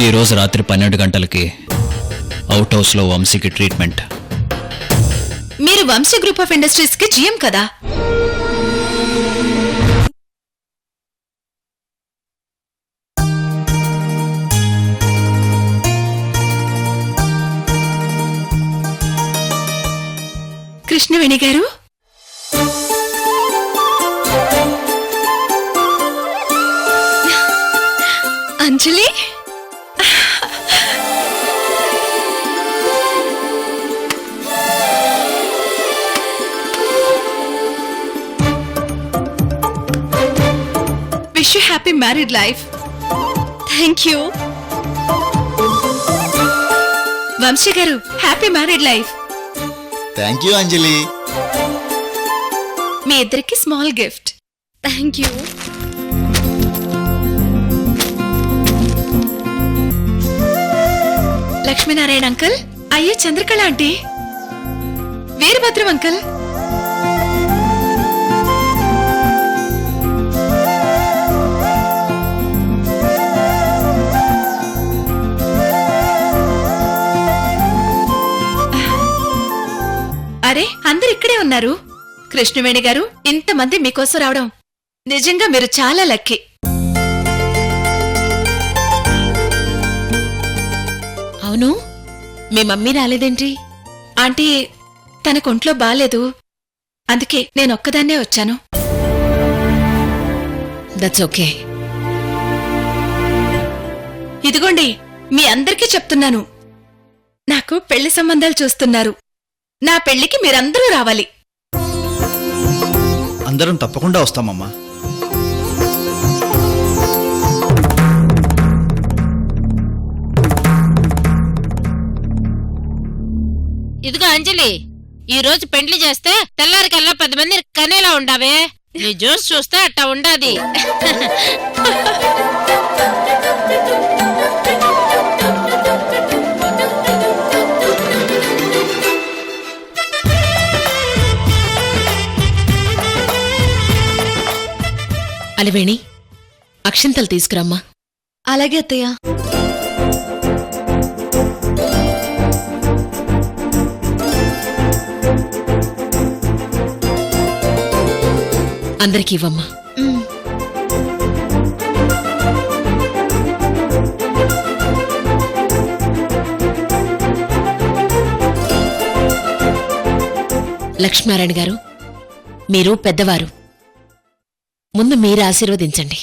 ఈ రోజు రాత్రి 12 గంటలకి అవుట్ హౌస్ లో వంశీకి ట్రీట్మెంట్. మీరు వంశీ గ్రూప్ ఆఫ్ ఇండస్ట్రీస్ కి జీఎం కదా? కృష్ణవేణి గారు, Anjali, wish you happy married life. Thank you. Vamshi గారు, happy married life. Thank you Anjali. మీ ఇద్దరికి small gift. Thank you. Lakshminarayana uncle, అయ్యే చంద్రకళ ఆంటీ, వీరభద్రం అంకుల్, అరే అందరు ఇక్కడే ఉన్నారు. కృష్ణవేణి గారు, ఇంతమంది మీకోసం రావడం నిజంగా మీరు చాలా లక్కీ. అవును, మీ మమ్మీ రాలేదేంటి? ఆంటీ తనకొంట్లో బాలేదు, అందుకే నేనొక్కదాన్నే వచ్చాను. That's okay. ఇదిగోండి, మీ అందరికీ చెప్తున్నాను, నాకు పెళ్లి సంబంధాలు చూస్తున్నారు. నా పెళ్లికి మీరందరూ రావాలి. అందరం తప్పకుండా వస్తామమ్మా. ఇదిగో అంజలి, ఈ రోజు పెండ్లి చేస్తే తెల్లారికల్లా 10 మంది కనేలా ఉండావే. నీ జ్యూస్ చూస్తే అట్టా ఉండాది. అలివేణి, అక్షింతలు తీసుకురమ్మా. అలాగే అత్తయ్య. అందరికీ ఇవ్వమ్మా. లక్ష్మీనారాయణ గారు, మీరు పెద్దవారు, ముందు మీరు ఆశీర్వదించండి.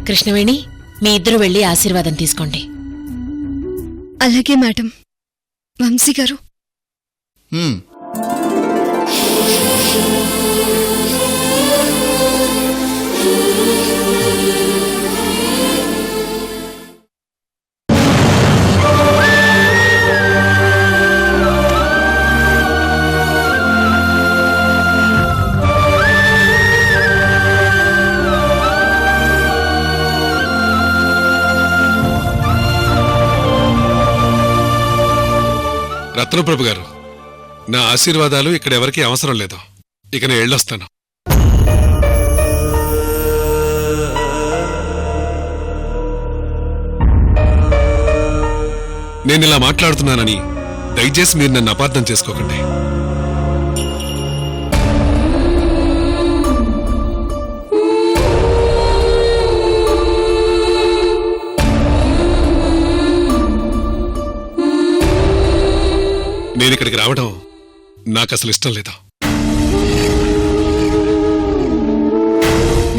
కృష్ణవేణి, మీ ఇద్దరు వెళ్లి ఆశీర్వాదం తీసుకోండి. అలాగే మేడం. వంశీ గారు, రత్నప్రభు గారు, నా ఆశీర్వాదాలు ఇక్కడ ఎవరికీ అవసరం లేదు. ఇక నేను వెళ్ళొస్తాను. నేనిలా మాట్లాడుతున్నానని దయచేసి మీరు నన్ను అపార్థం చేసుకోకండి. నేనిక్కడికి రావడం నాకసలు ఇష్టం లేదు.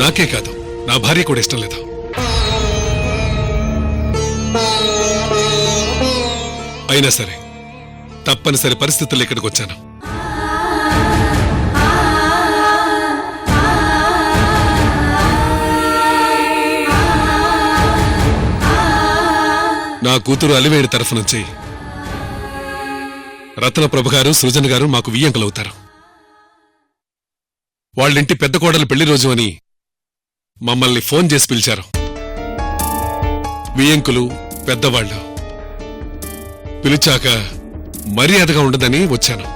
నాకే కాదు, నా భార్య కూడా ఇష్టం లేదు. అయినా సరే తప్పనిసరి పరిస్థితుల్లో ఇక్కడికి వచ్చాను. నా కూతురు అలివేడి తరఫు నుంచి రత్నప్రభు గారు, సృజన గారు మాకు వియ్యంకులవుతారు. వాళ్ళింటి పెద్ద కోడలు పెళ్లి రోజు అని మమ్మల్ని ఫోన్ చేసి పిలిచారు. వియ్యంకులు పెద్దవాళ్లు పిలిచాక మర్యాదగా ఉండదని వచ్చాను.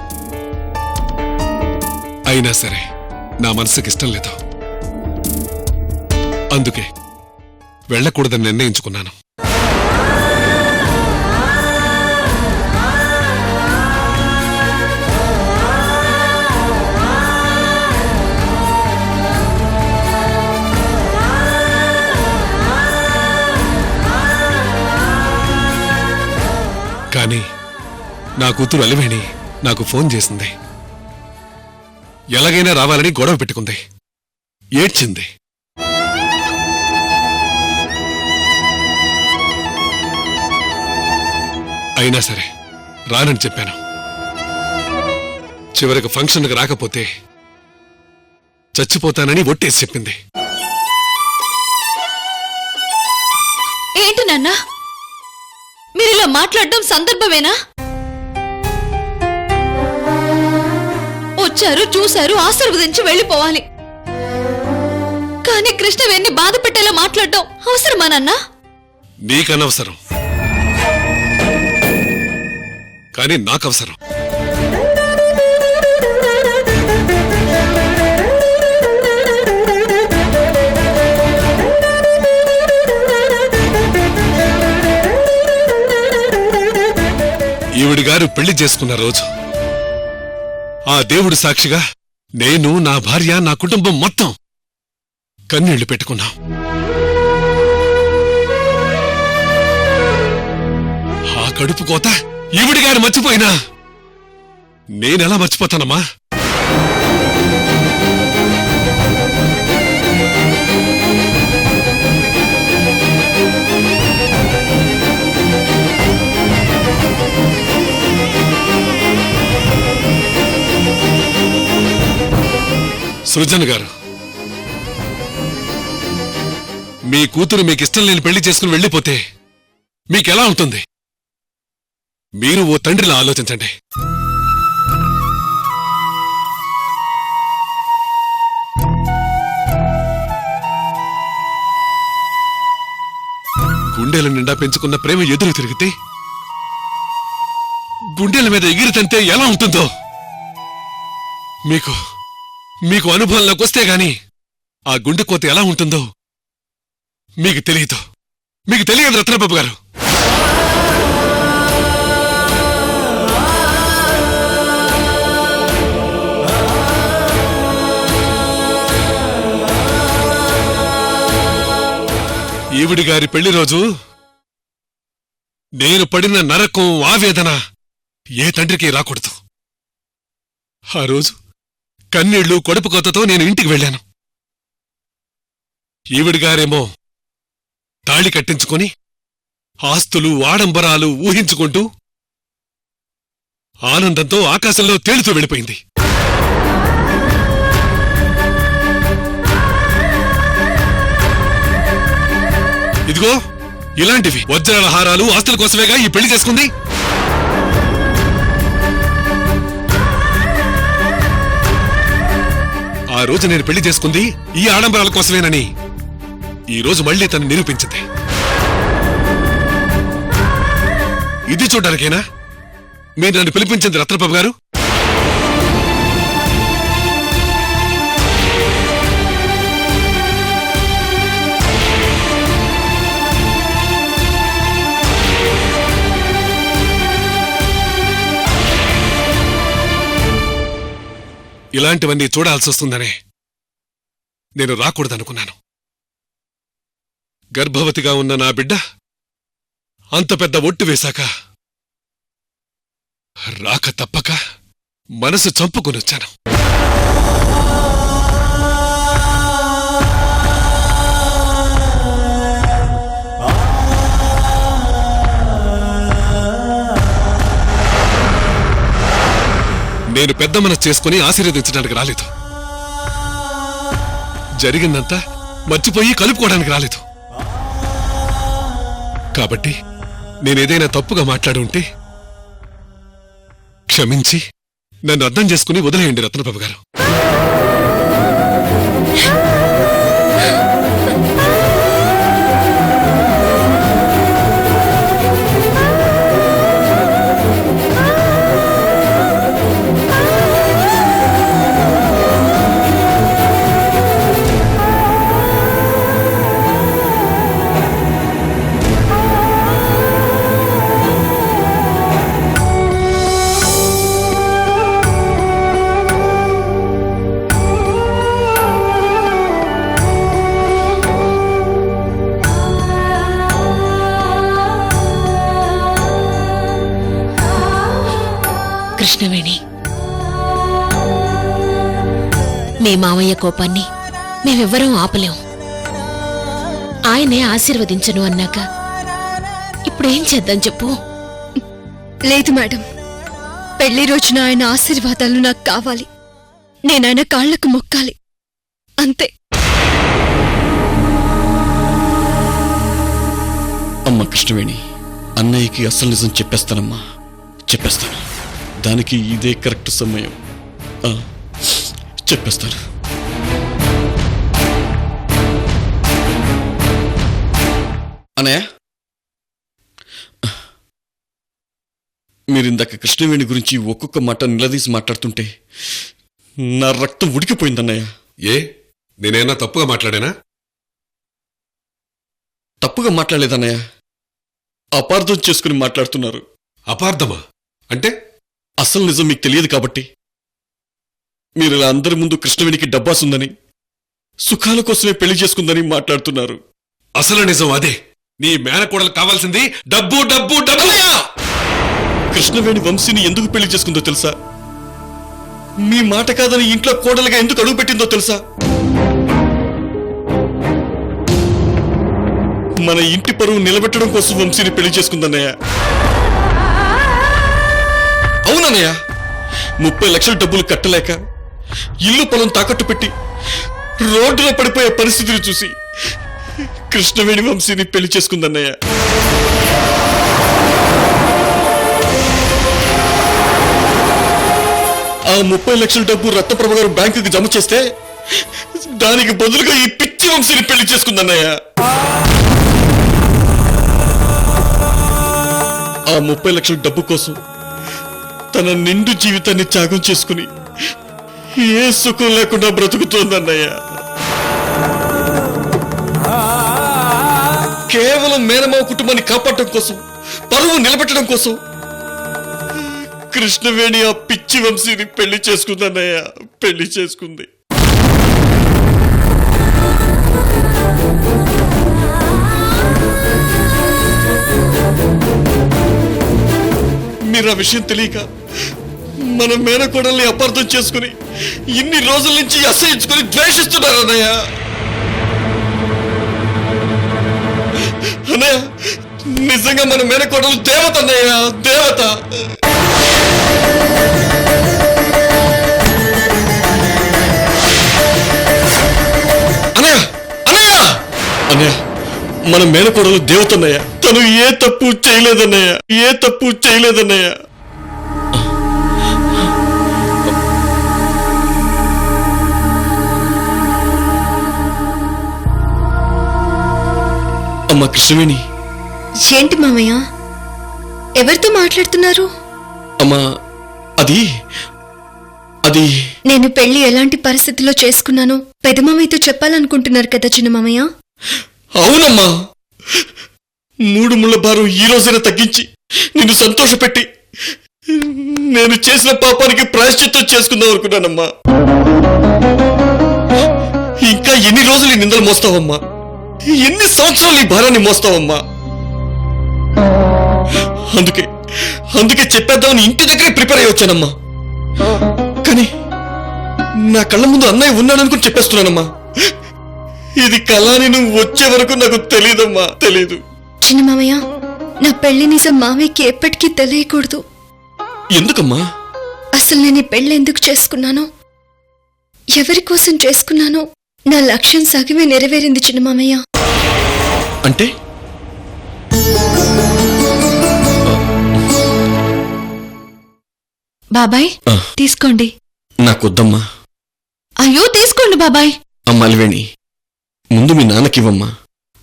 అయినా సరే నా మనసుకిష్టం లేదు. అందుకే వెళ్ళకూడదని నిర్ణయించుకున్నాను. కానీ నా కూతురు అలివేణి నాకు ఫోన్ చేసింది. ఎలాగైనా రావాలని గొడవ పెట్టుకుంది, ఏడ్చింది. అయినా సరే రానని చెప్పాను. చివరికి ఫంక్షన్కి రాకపోతే చచ్చిపోతానని ఒట్టేసి చెప్పింది. ఏంటి నాన్న మీరిలా మాట్లాడడం సందర్భమేనా? వచ్చారు, చూశారు, ఆశీర్వదించి వెళ్ళిపోవాలి. కానీ కృష్ణవేణ్ణి బాధ పెట్టేలా మాట్లాడడం అవసరమా నాన్న? నీకనవసరం, కానీ నాకవసరం. ఈవిడి గారు పెళ్లి చేసుకున్న రోజు ఆ దేవుడు సాక్షిగా నేను, నా భార్య, నా కుటుంబం మొత్తం కన్నీళ్లు పెట్టుకున్నాం. ఆ కడుపు కోత ఈవిడి గారు మర్చిపోయినా నేనెలా మర్చిపోతానమ్మా? సృజన్ గారు, మీ కూతురు మీకిష్టం లేని పెళ్లి చేసుకుని వెళ్ళిపోతే మీకెలా ఉంటుంది? మీరు ఓ తండ్రిలా ఆలోచించండి. గుండెల నిండా పెంచుకున్న ప్రేమ ఎదురు తిరిగితే గుండెల మీద ఎగిరితంటే ఎలా ఉంటుందో మీకు అనుభవంలోకి వస్తే గాని ఆ గుండె కోత ఎలా ఉంటుందో మీకు తెలియదు. మీకు తెలియదు రత్నబాబు గారు. ఈవిడి గారి పెళ్లి రోజు నేను పడిన నరకం, ఆవేదన ఏ తండ్రికి రాకూడదు. ఆ రోజు కన్నీళ్లు, కడుపు కోతతో నేను ఇంటికి వెళ్ళాను. ఈవిడి గారేమో తాళి కట్టించుకొని ఆస్తులు, ఆడంబరాలు ఊహించుకుంటూ ఆనందంతో ఆకాశంలో తేలుతూ వెళ్ళిపోయింది. ఇదిగో ఇలాంటివి వజ్రాల హారాలు, ఆస్తుల కోసమేగా ఈ పెళ్లి చేసుకుంది. ఆ రోజు నేను పెళ్లి చేసుకుంది ఈ ఆడంబరాల కోసమేనని ఈ రోజు మళ్లీ తను నిరూపించింది. ఇది చూడ్డానికేనా మీరు నన్ను పిలిపించింది రత్నబాబు గారు? ఇలాంటివన్నీ చూడాల్సి వస్తుందనే నేను రాకూడదనుకున్నాను. గర్భవతిగా ఉన్న నా బిడ్డ అంత పెద్ద ఒట్టు వేశాక రాక తప్పక మనసు చంపుకొనొచ్చాను. నేను పెద్ద మనసు చేసుకుని ఆశీర్వదించడానికి రాలేదు. జరిగిందంతా మర్చిపోయి కలుపుకోవడానికి రాలేదు. కాబట్టి నేనేదైనా తప్పుగా మాట్లాడి ఉంటే క్షమించి నన్ను అర్థం చేసుకుని వదిలేయండి రత్నబాబు గారు. కృష్ణవేణి, మీ మామయ్య కోపాన్ని మేమెవ్వరం ఆపలేం. ఆయనే ఆశీర్వదించను అన్నాక ఇప్పుడేం చేద్దాం చెప్పు? లేదు మేడం, పెళ్లి రోజున ఆయన ఆశీర్వాదాలు నాకు కావాలి. నేనాయన కాళ్లకు మొక్కాలి, అంతే. అమ్మ కృష్ణవేణి, అన్నయ్యకి అసలు నిజం చెప్పేస్తానమ్మా, చెప్పేస్తాను. దానికి ఇదే కరెక్ట్ సమయం. చెప్పేస్తాను. అన్నయ్య, మీరిందాక కృష్ణవేణి గురించి ఒక్కొక్క మాట నిలదీసి మాట్లాడుతుంటే నా రక్తం ఉడికిపోయిందన్నయ్య. ఏ నేనైనా తప్పుగా మాట్లాడానా? తప్పుగా మాట్లాడలేదన్నయ్య, అపార్థం చేసుకుని మాట్లాడుతున్నారు. అపార్థమా అంటే? అసలు నిజం మీకు తెలియదు కాబట్టి మీరు ఇలా అందరి ముందు కృష్ణవేణికి డబ్బాసుందని, సుఖాల కోసమే పెళ్లి చేసుకుందని మాట్లాడుతున్నారు. అసలు నిజం అదే. నీ మేనకోడలు కావాల్సింది డబ్బు డబ్బు డబ్బు. కృష్ణవేణి వంశీని ఎందుకు పెళ్లి చేసుకుందో తెలుసా? మీ మాట కాదని ఇంట్లో కోడలుగా ఎందుకు అడుగు పెట్టిందో తెలుసా? మన ఇంటి పరువు నిలబెట్టడం కోసం వంశీని పెళ్లి చేసుకుందన్నయ్య. అవునన్నయ్య, 30 లక్షల డబ్బులు కట్టలేక ఇల్లు పొలం తాకట్టు పెట్టి రోడ్డులో పడిపోయే పరిస్థితిని చూసి కృష్ణవేణి వంశీని పెళ్లి చేసుకుందన్నయ్య. ఆ 30 లక్షల డబ్బు రత్నప్రభ గారు బ్యాంకుకి జమ చేస్తే దానికి బదులుగా ఈ పిచ్చి వంశీని పెళ్లి చేసుకుందన్నయ్య. ఆ 30 లక్షల డబ్బు కోసం తన నిండు జీవితాన్ని త్యాగం చేసుకుని ఏ సుఖం లేకుండా బ్రతుకుతోందన్నయ్య. కేవలం మేనమావ కుటుంబాన్ని కాపాడటం కోసం, పరువు నిలబెట్టడం కోసం కృష్ణవేణి ఆ పిచ్చి వంశీని పెళ్లి చేసుకుందన్నయ్య, పెళ్లి చేసుకుంది. మీరు ఆ విషయం తెలియక మన మేనకోడల్ని అపార్థం చేసుకుని ఇన్ని రోజుల నుంచి అసహించుకుని ద్వేషిస్తున్నారు అన్నయ్య. అన్నయ్య, నిజంగా మన మేనకోడలు దేవత అన్నయ్య, దేవత. అన్నయ్య, అన్నయ్య, అన్నయ్య, మన మేనకోడలు దేవత అన్నయ్య. తను ఏ తప్పు చేయలేదన్నయ్య, ఏ తప్పు చేయలేదన్నయ్య. అమ్మ కృష్ణవేణి. ఏంటి మామయ్య, ఎవరితో మాట్లాడుతున్నారు? అమ్మా, అది అది నేను పెళ్లి ఎలాంటి పరిస్థితిలో చేసుకున్నానో పెదమామయ్యతో చెప్పాలనుకుంటున్నారు కదా చిన్న మామయ్య? అవునమ్మా, 3 ముళ్ళ భారం ఈ రోజైనా తగ్గించి నిన్ను సంతోషపెట్టి నేను చేసిన పాపానికి ప్రాయశ్చిత్తం చేసుకుందాం అనుకున్నానమ్మా. ఇంకా ఎన్ని రోజులు ఈ నిందలు మోస్తావమ్మా? ఎన్ని సంవత్సరాలు ఈ భారాన్ని మోస్తావమ్మా? అందుకే చెప్పేద్దామని ఇంటి దగ్గరే ప్రిపేర్ అయ్యి వచ్చానమ్మా. కానీ నా కళ్ళ ముందు అన్నయ్య ఉన్నాడనుకుని చెప్పేస్తున్నానమ్మా. ఇది కళాని నువ్వు వచ్చే వరకు నాకు తెలీదమ్మా, తెలీదు. చిన్న మామయ్య, నా పెళ్లి నిజం మామయ్యకి ఎప్పటికీ తెలియకూడదు. ఎందుకమ్మా? అసలు నేను ఈ పెళ్లి ఎందుకు చేసుకున్నానో, ఎవరి కోసం చేసుకున్నానో నా లక్ష్యం సగమే నెరవేరింది చిన్న మామయ్య. అంటే బాబాయ్ తీసుకోండి. నాకొద్దమ్మా. అయ్యో తీసుకోండి బాబాయ్. అమ్మా అలివేణి, ముందు మీ నాన్నకివ్వమ్మా.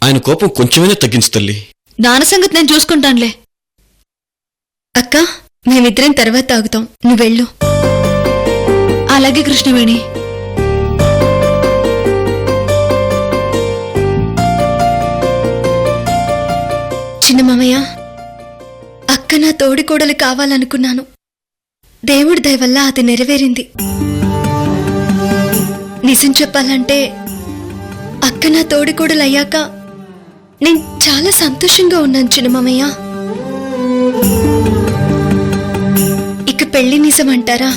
ఆయన కోపం కొంచెమైనా తగ్గించు తల్లి. నాన్న సంగతి నేను చూసుకుంటానులే. అక్క, మేమిద్దరం తర్వాత తాగుతాం, నువ్వు వెళ్ళు. అలాగే కృష్ణవేణి. చిన్న మామయ్య, అక్క నా తోడికోడలు కావాలనుకున్నాను. దేవుడి దయ వల్ల అది నెరవేరింది. నిజం చెప్పాలంటే అక్క నా తోడికోడలు అయ్యాక నేను చాలా సంతోషంగా ఉన్నాను చిన్న మామయ్య. ఇక పెళ్లి నిజం అంటారా?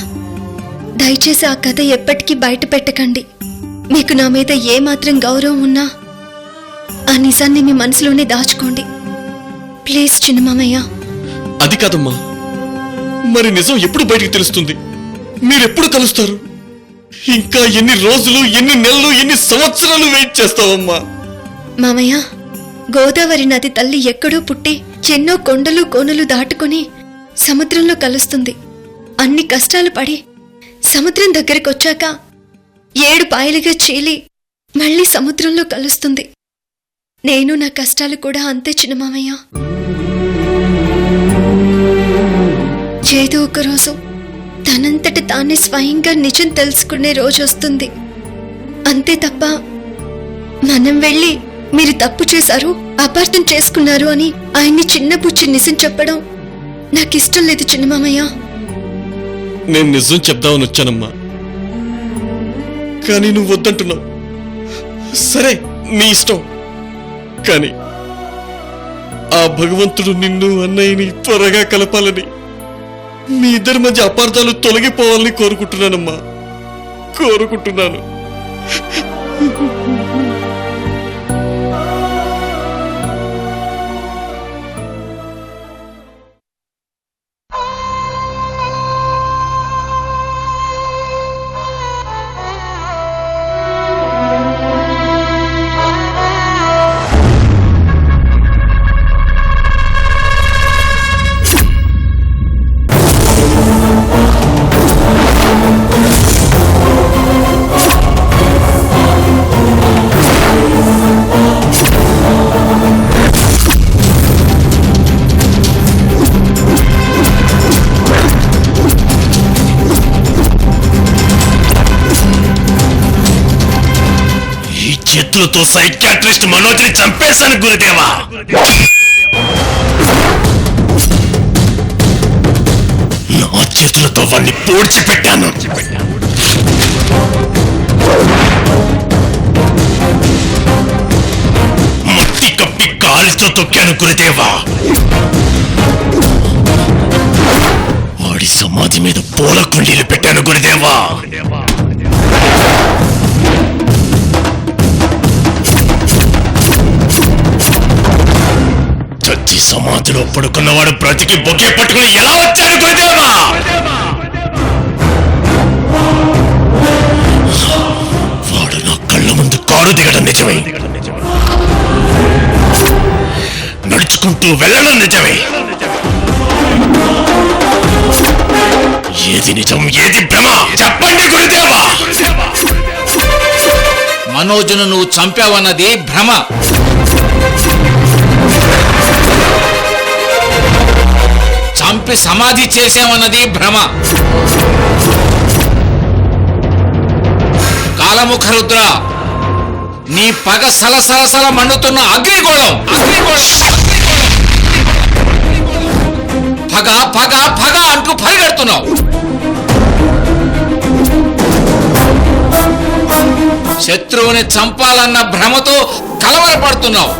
దయచేసి ఆ కథ ఎప్పటికీ బయట పెట్టకండి. మీకు నా మీద ఏమాత్రం గౌరవం ఉన్నా ఆ నిజాన్ని మీ మనసులోనే దాచుకోండి ప్లీజ్ చిన్నమామయ్య. అది కాదమ్మా, మరి నిజం ఎప్పుడు బయటికి తెలుస్తుంది? మీరెప్పుడు కలుస్తారు? ఇంకా ఎన్ని రోజులు, ఎన్ని నెలలు, ఎన్ని సంవత్సరాలు వెయిట్ చేస్తావమ్మా? మామయ్య, గోదావరి నది తల్లి ఎక్కడో పుట్టి ఎన్నో కొండలు కోనలు దాటుకుని సముద్రంలో కలుస్తుంది. అన్ని కష్టాలు పడి సముద్రం దగ్గరకొచ్చాక 7 పాయలుగా చీలి మళ్ళీ సముద్రంలో కలుస్తుంది. నేను నా కష్టాలు కూడా అంతే చిన్నమామయ్య. ఏదో ఒక రోజు తనంతట తానే స్వయంగా నిజం తెలుసుకునే రోజు వస్తుంది. అంతే తప్ప మనం వెళ్ళి మీరు తప్పు చేశారు, అపార్థం చేసుకున్నారు అని ఆయన్ని చిన్నపుచ్చి నిజం చెప్పడం నాకిష్టం లేదు చిన్నమామయ్య. నేను నిజం చెప్దామని వచ్చానమ్మా, కానీ నువ్వు వద్దంటున్నావు. సరే, నీ ఇష్టం. కానీ ఆ భగవంతుడు నిన్ను అన్నయ్యని త్వరగా కలపాలని, మీ ఇద్దరి మధ్య అపార్థాలు తొలగిపోవాలని కోరుకుంటున్నానమ్మా, కోరుకుంటున్నాను. చేతులతో సైకియాట్రిస్ట్ మనోజ్ని చంపేశాను గురుదేవా. నా చేతులతో వాణ్ణి పూడ్చిపెట్టాను. మట్టి కప్పి కాలితో తొక్కాను గురుదేవా. వాడి సమాధి మీద పూల కుండీలు పెట్టాను గురుదేవా. చచ్చి సమాధిలో పడుకున్నవాడు బ్రతికి బొకే పట్టుకుని ఎలా వచ్చాడు గురుదేవా? వాడు నా కళ్ళ ముందు కారు దిగడం నిజమే, నడుచుకుంటూ వెళ్ళడం నిజమే. ఏది నిజం, ఏది భ్రమ? చెప్పండి గురుదేవా. మనోజ్ను నువ్వు చంపావన్నది భ్రమ. చంపి సమాధి చేసామన్నది భ్రమ. కాలముఖ రుద్ర, నీ పగ సలసలసల మండుతున్న అగ్నిగోళం. పగ పగ పగ అంటూ పరిగెడుతున్నావు. శత్రువుని చంపాలన్న భ్రమతో కలవరపడుతున్నావు.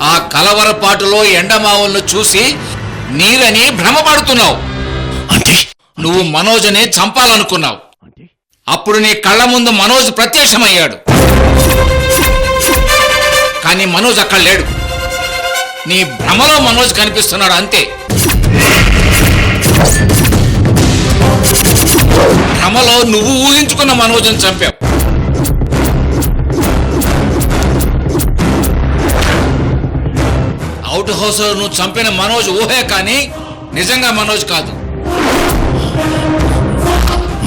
ఆ కలవరపాటులో ఎండమావులను చూసి నీరని భ్రమపడుతున్నావు. నువ్వు మనోజ్ని చంపాలనుకున్నావు. అప్పుడు నీ కళ్ళ ముందు మనోజ్ ప్రత్యక్షమయ్యాడు. కానీ మనోజ్ అక్కడ లేడు. నీ భ్రమలో మనోజ్ కనిపిస్తున్నాడు అంతే. భ్రమలో నువ్వు ఊహించుకున్న మనోజ్ని చంపావు. అవుట్ హౌస్ లో నువ్వు చంపిన మనోజ్ ఊహే కానీ నిజంగా మనోజ్ కాదు.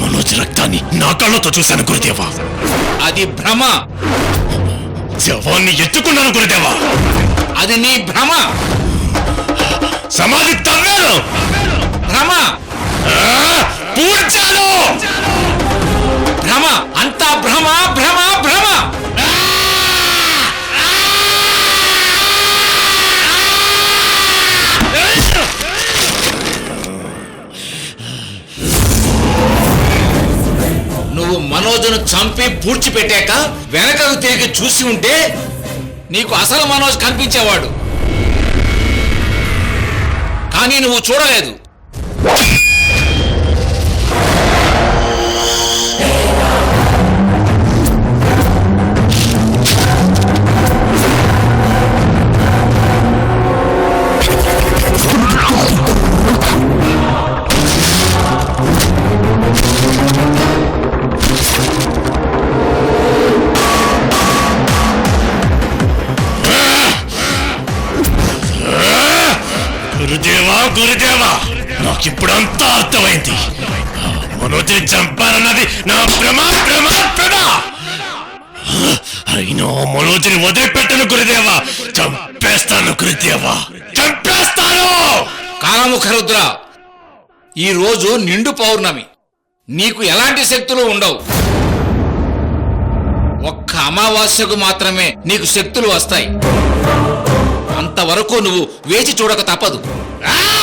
మనోజ్ రక్తాన్ని నా కళ్ళతో చూశాను గురుదేవా. అది భ్రమ. శవాన్ని ఎత్తుకున్నాను గురుదేవా. అది నీ భ్రమ. సమాధి తవ్వాను. భ్రమ. పూడ్చాను. భ్రమ. అంతా భ్రమ భ్రమ భ్రమ. నువ్వు మనోజ్ను చంపి పూడ్చిపెట్టాక వెనకకు తిరిగి చూసి ఉంటే నీకు అసలు మనోజ్ కనిపించేవాడు. కానీ నువ్వు చూడలేదు. గురుదేవా గురుదేవా, నాకిప్పుడంతా అర్థమైంది. మనోజ్ని చంపాలన్నది నా భ్రమ. అయినా మనోజ్ని వదిలిపెట్టను గురుదేవా, చంపేస్తాను గురుదేవా, చంపేస్తాను. కాలముఖరుద్ర, ఈ రోజు నిండు పౌర్ణమి. నీకు ఎలాంటి శక్తులు ఉండవు. ఒక్క అమావాస్యకు మాత్రమే నీకు శక్తులు వస్తాయి. అంతవరకు నువ్వు వేచి చూడక తప్పదు. ఆ!